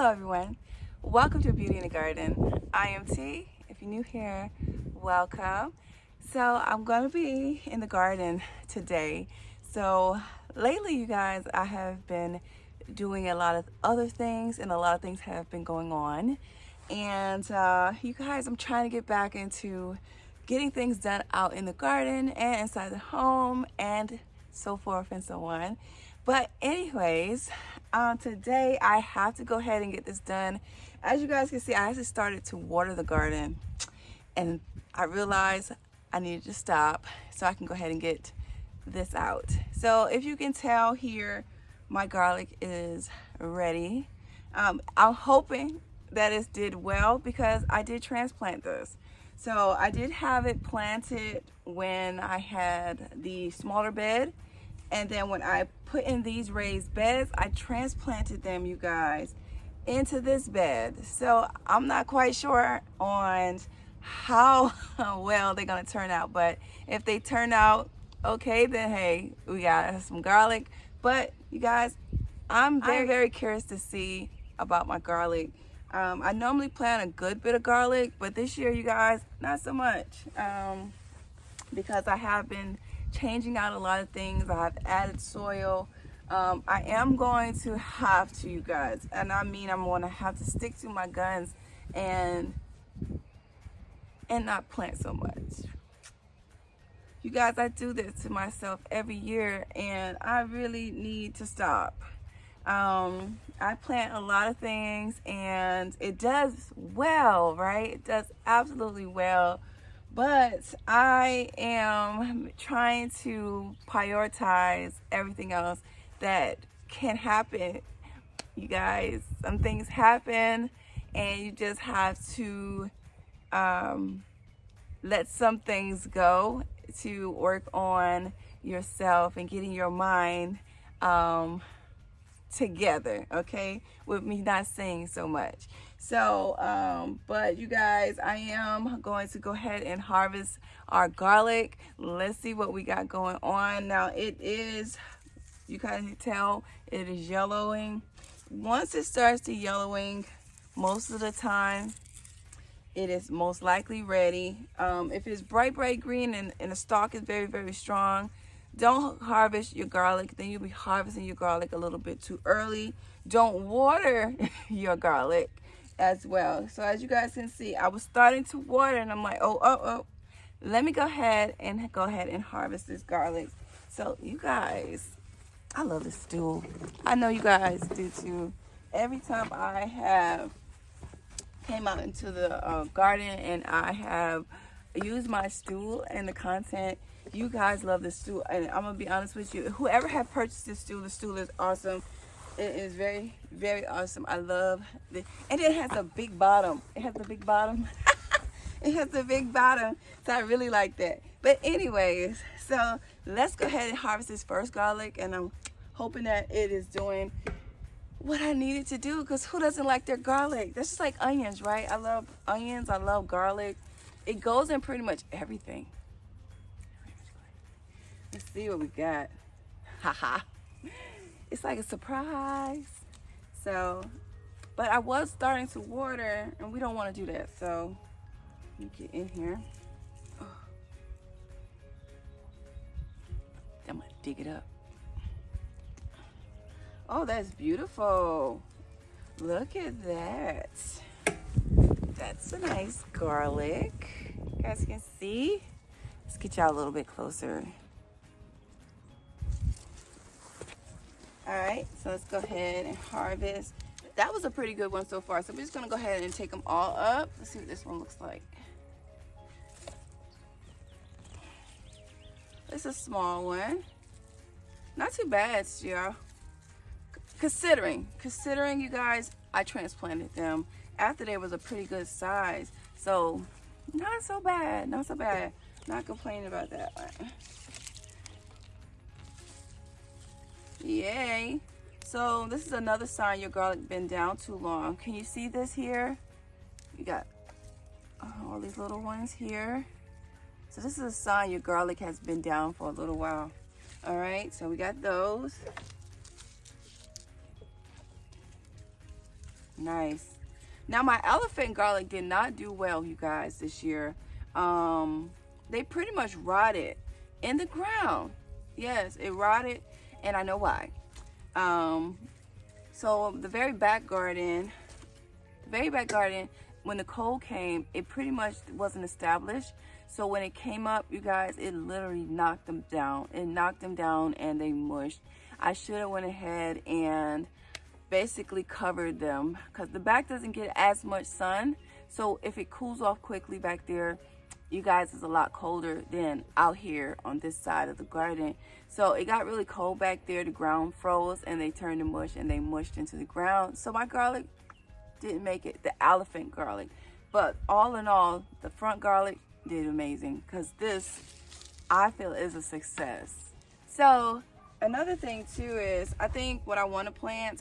Hello everyone, welcome to Beauty in the Garden. I am T. If you're new here, welcome. So I'm going to be in the garden today. So lately you guys, I have been doing a lot of other things and a lot of things have been going on. And you guys, I'm trying to get back into getting things done out in the garden and inside the home and so forth and so on. But anyways, today I have to go ahead and get this done. As you guys can see, I actually started to water the garden and I realized I needed to stop so I can go ahead and get this out. So if you can tell here, my garlic is ready. I'm hoping that it did well because I did transplant this. So I did have it planted when I had the smaller bed. And then when I put in these raised beds, I transplanted them, you guys, into this bed. So I'm not quite sure on how well they're gonna turn out, but if they turn out okay, then hey, we got some garlic. But you guys, I'm very curious to see about my garlic. I normally plant a good bit of garlic, but this year, you guys, not so much, because I have been changing out a lot of things. I've added soil. I am going to have to, you guys, and I mean I'm going to have to stick to my guns and not plant so much. You guys, I do this to myself every year and I really need to stop. I plant a lot of things and it does well, right? It does absolutely well. But I am trying to prioritize everything else that can happen. You guys, some things happen and you just have to let some things go to work on yourself and getting your mind together, okay, with me not saying so much. So but you guys, I am going to go ahead and harvest our garlic. Let's see what we got going on. Now it is, you guys can tell, it is yellowing. Once it starts to yellowing, most of the time it is most likely ready. If it's bright green and the stalk is very strong, don't harvest your garlic. Then you'll be harvesting your garlic a little bit too early. Don't water your garlic as well. So as you guys can see, I was starting to water and I'm like, oh, let me go ahead and harvest this garlic. So you guys, I love this stool. I know you guys do too. Every time I have came out into the garden and I have used my stool and the content, you guys love this stool, and I'm gonna be honest with you, whoever have purchased this stool, the stool is awesome. It is very awesome. I love it, and it has a big bottom. It has a big bottom. It has a big bottom, so I really like that. But anyways, so let's go ahead and harvest this first garlic, and I'm hoping that it is doing what I needed to do, because who doesn't like their garlic? That's just like onions, right? I love onions, I love garlic. It goes in pretty much everything. Let's see what we got. Haha. It's like a surprise. So, but I was starting to water and we don't want to do that. So, let me get in here. Oh. I'm gonna dig it up. Oh, that's beautiful. Look at that. That's a nice garlic. You guys can see. Let's get y'all a little bit closer. All right, so let's go ahead and harvest. That was a pretty good one so far. So we're just gonna go ahead and take them all up. Let's see what this one looks like. It's a small one. Not too bad, y'all. Considering you guys, I transplanted them after they was a pretty good size. So not so bad, not so bad. Not complaining about that one. Yay. So this is another sign your garlic been down too long. Can you see this here? You got all these little ones here. So this is a sign your garlic has been down for a little while. All right, so we got those. Nice. Now my elephant garlic did not do well, you guys, this year. They pretty much rotted in the ground. Yes, it rotted, and I know why. So the very back garden, when the cold came, it pretty much wasn't established. So when it came up, you guys, it literally knocked them down. It knocked them down and they mushed. I should have went ahead and basically covered them because the back doesn't get as much sun. So if it cools off quickly back there, you guys, it's a lot colder than out here on this side of the garden. So it got really cold back there. The ground froze and they turned to mush and they mushed into the ground. So my garlic didn't make it, the elephant garlic. But all in all, the front garlic did amazing because this, I feel, is a success. So another thing too is, I think what I want to plant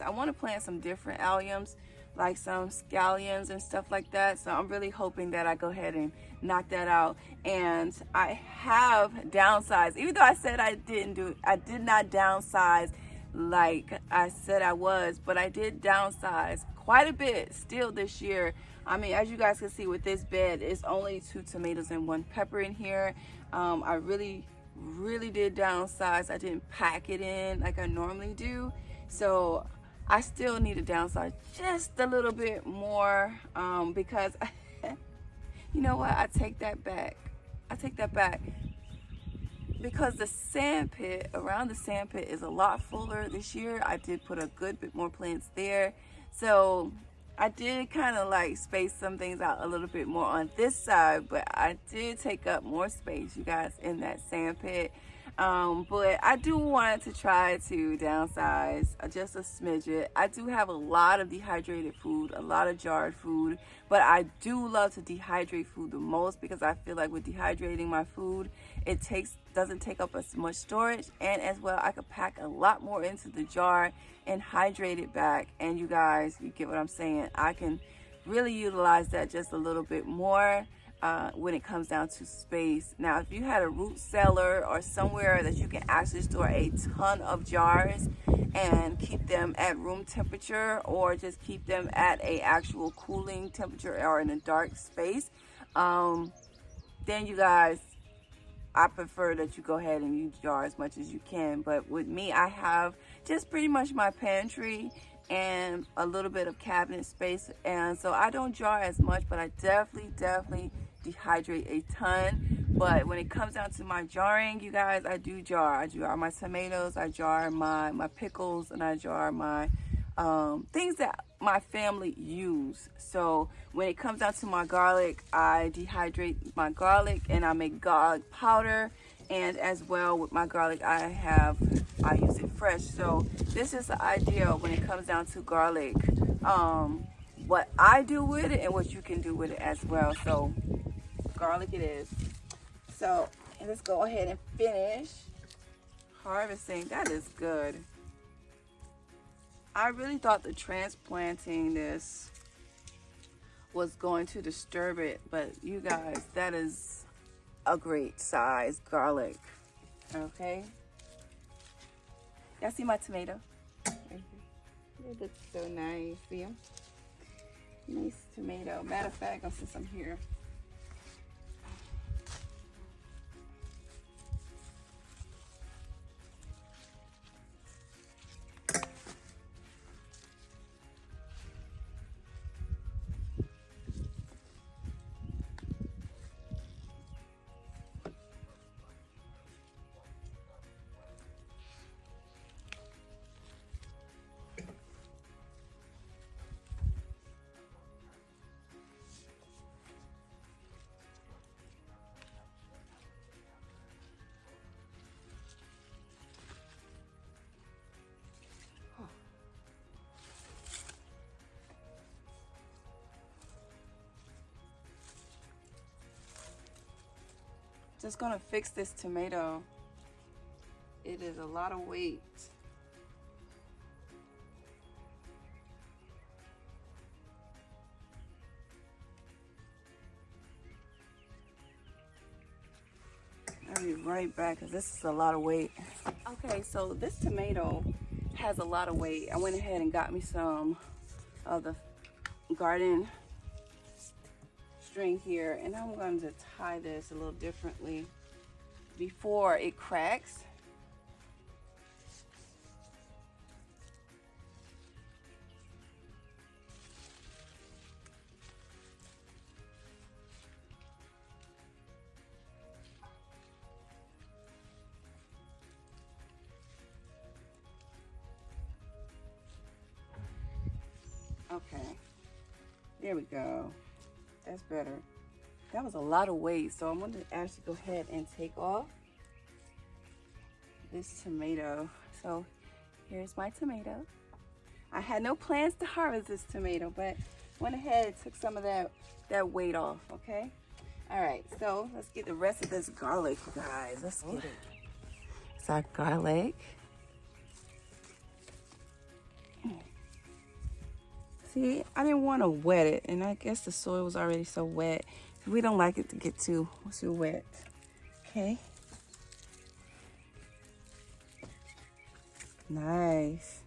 some different alliums, like some scallions and stuff like that. So I'm really hoping that I go ahead and knock that out. And I have downsized, even though I said I did not downsize like I said I was, but I did downsize quite a bit still this year. I mean, as you guys can see with this bed, it's only 2 tomatoes and 1 pepper in here. I really did downsize. I didn't pack it in like I normally do. So I still need to downsize just a little bit more because you know what? I take that back. Because the sand pit, around the sand pit, is a lot fuller this year. I did put a good bit more plants there. So I did kind of like space some things out a little bit more on this side, but I did take up more space, you guys, in that sand pit. But I do want to try to downsize just a smidget. I do have a lot of dehydrated food, a lot of jarred food, but I do love to dehydrate food the most because I feel like with dehydrating my food, it doesn't take up as much storage, and as well I could pack a lot more into the jar and hydrate it back. And you guys, you get what I'm saying? I can really utilize that just a little bit more when it comes down to space. Now, if you had a root cellar or somewhere that you can actually store a ton of jars and keep them at room temperature, or just keep them at a actual cooling temperature or in a dark space, then you guys, I prefer that you go ahead and use jar as much as you can. But with me, I have just pretty much my pantry and a little bit of cabinet space, and so I don't jar as much, but I definitely dehydrate a ton. But when it comes down to my jarring, you guys, I do jar. I jar my tomatoes, I jar my pickles, and I jar my things that my family use. So when it comes down to my garlic, I dehydrate my garlic and I make garlic powder. And as well with my garlic, I use it fresh. So this is the idea when it comes down to garlic, what I do with it and what you can do with it as well. So garlic it is. So let's go ahead and finish harvesting. That is good. I really thought the transplanting this was going to disturb it, but you guys, that is a great size garlic. Okay, y'all see my tomato? It looks so nice. See them? Nice tomato. Matter of fact, since I'm here, just gonna fix this tomato. It is a lot of weight. I'll be right back because this is a lot of weight. Okay, so this tomato has a lot of weight. I went ahead and got me some of the garden string here, and I'm going to tie this a little differently before it cracks. Okay, there we go. That's better. That was a lot of weight, so I'm going to actually go ahead and take off this tomato. So here's my tomato. I had no plans to harvest this tomato, but went ahead and took some of that weight off, okay? All right, so let's get the rest of this garlic, you guys. Let's get it. It's our garlic. See, I didn't want to wet it, and I guess the soil was already so wet. We don't like it to get too wet. Okay. Nice.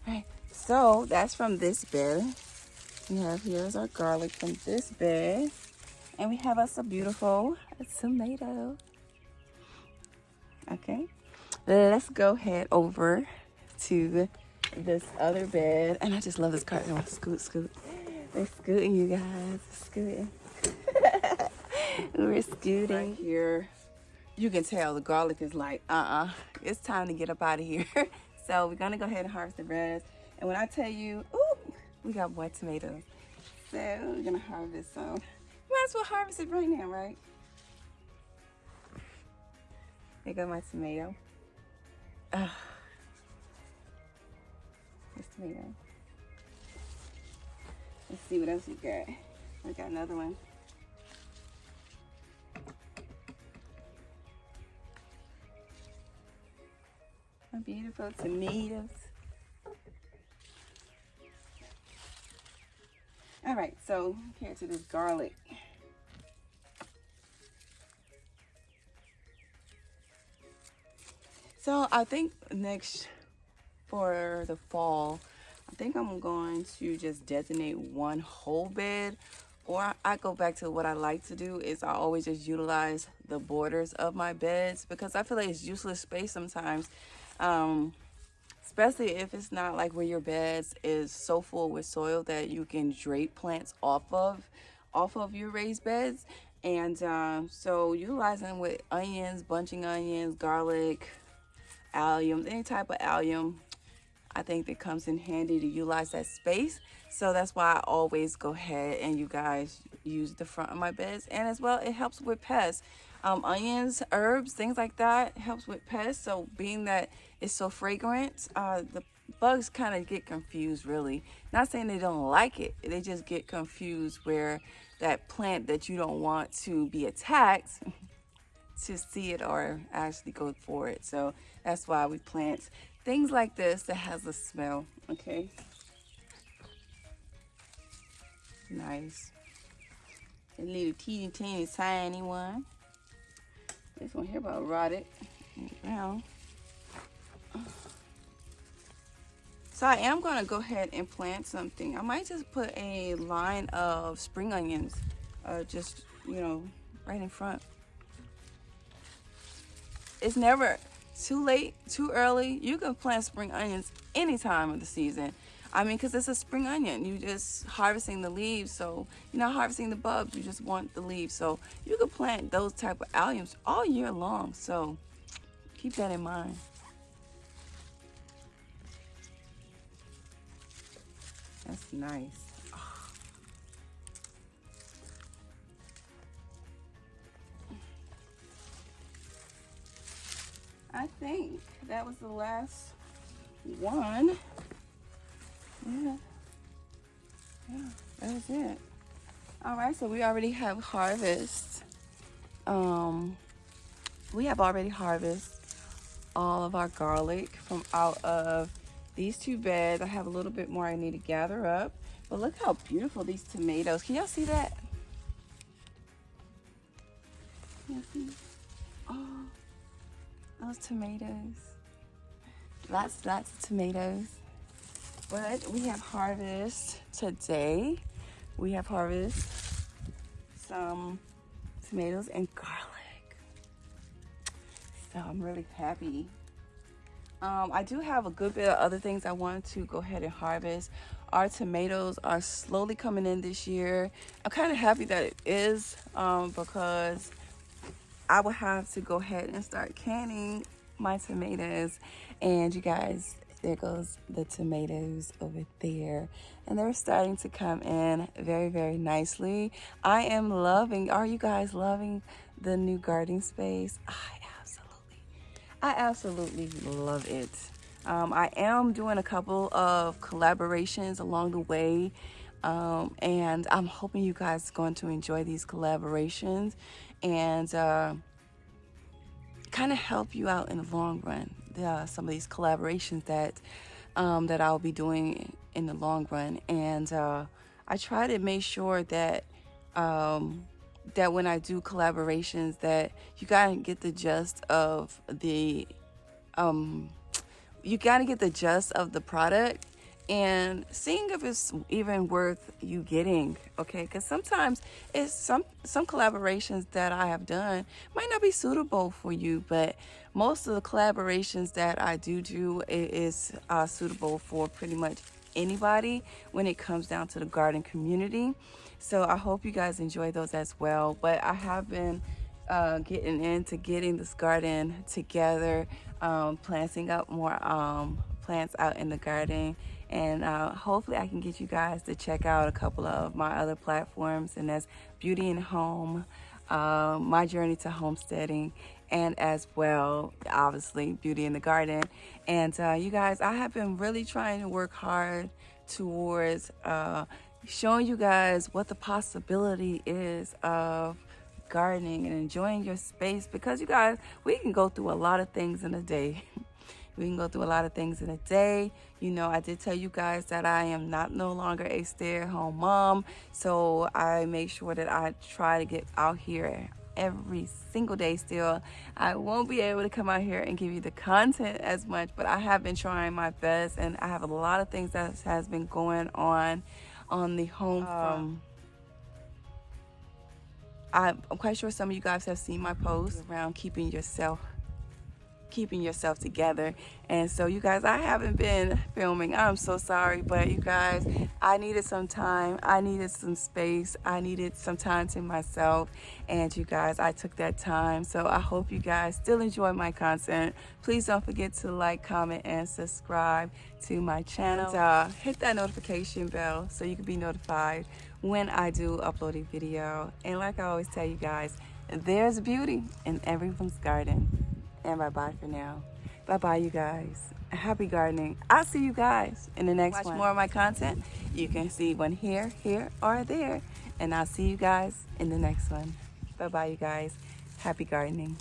All right, so that's from this bed. We have here's our garlic from this bed, and we have us a beautiful tomato. Okay, let's go head over to this other bed, and I just love this cart. Scoot. We're scooting, you guys. Scooting. We're scooting. Right here, you can tell the garlic is like, it's time to get up out of here. So we're gonna go ahead and harvest the rest. And when I tell you, ooh, we got white tomatoes. So we're gonna harvest some. Might as well harvest it right now, right? There go my tomato. This tomato. Let's see what else we got. We got another one. My beautiful tomatoes. All right, so here to this garlic. So I think next for the fall, I think I'm going to just designate one whole bed, or I go back to what I like to do is I always just utilize the borders of my beds, because I feel like it's useless space sometimes, especially if it's not like where your beds is so full with soil that you can drape plants off of your raised beds. And so utilizing with onions, bunching onions, garlic, alliums, any type of allium, I think that comes in handy to utilize that space. So that's why I always go ahead and you guys use the front of my beds. And as well, it helps with pests. Onions, herbs, things like that helps with pests. So being that it's so fragrant, the bugs kind of get confused, really. Not saying they don't like it, they just get confused where that plant that you don't want to be attacked to see it or actually go for it. So that's why we plant things like this that has a smell. Okay, nice. A little teeny tiny one. This one here about rotted brown. So I am going to go ahead and plant something. I might just put a line of spring onions, just, you know, right in front. It's never too late, too early. You can plant spring onions any time of the season. I mean, because it's a spring onion. You just harvesting the leaves, so you're not harvesting the bulbs. You just want the leaves. So you can plant those type of alliums all year long. So keep that in mind. That's nice. Oh. I think that was the last one. Yeah, that was it. All right, so we already have harvest. We have already harvested all of our garlic from out of these two beds. I have a little bit more I need to gather up, but look how beautiful these tomatoes. Can y'all see that? Can y'all see? Oh, those tomatoes. Lots of tomatoes. But we have harvest today. We have harvest some tomatoes and garlic. So I'm really happy. I do have a good bit of other things I want to go ahead and harvest. Our tomatoes are slowly coming in this year. I'm kind of happy that it is because I will have to go ahead and start canning my tomatoes. And you guys, there goes the tomatoes over there. And they're starting to come in very, very nicely. I am loving, are you guys loving the new gardening space? I absolutely love it. I am doing a couple of collaborations along the way. And I'm hoping you guys are going to enjoy these collaborations and kind of help you out in the long run. Some of these collaborations that I'll be doing in the long run, and I try to make sure that that when I do collaborations, that you gotta get the gist of the product and seeing if it's even worth you getting, okay? Because sometimes it's some collaborations that I have done might not be suitable for you, but most of the collaborations that I do is suitable for pretty much anybody when it comes down to the garden community. So I hope you guys enjoy those as well. But I have been getting into getting this garden together, planting up more plants out in the garden, and hopefully I can get you guys to check out a couple of my other platforms, and that's Beauty and Home, my journey to homesteading, and as well obviously Beauty in the Garden. And you guys, I have been really trying to work hard towards showing you guys what the possibility is of gardening and enjoying your space, because you guys, we can go through a lot of things in a day. We can go through a lot of things in a day. You know, I did tell you guys that I am no longer a stay-at-home mom, so I make sure that I try to get out here every single day still. I won't be able to come out here and give you the content as much, but I have been trying my best, and I have a lot of things that has been going on the home I'm quite sure some of you guys have seen my post around keeping yourself together. And so you guys, I haven't been filming. I'm so sorry, but you guys, I needed some time. I needed some space. I needed some time to myself. And you guys, I took that time. So I hope you guys still enjoy my content. Please don't forget to like, comment, and subscribe to my channel. Hit that notification bell so you can be notified when I do upload a video. And like I always tell you guys, there's beauty in everyone's garden. And bye-bye for now. Bye-bye, you guys. Happy gardening. I'll see you guys in the next one. Watch more of my content. You can see one here, or there. And I'll see you guys in the next one. Bye-bye, you guys. Happy gardening.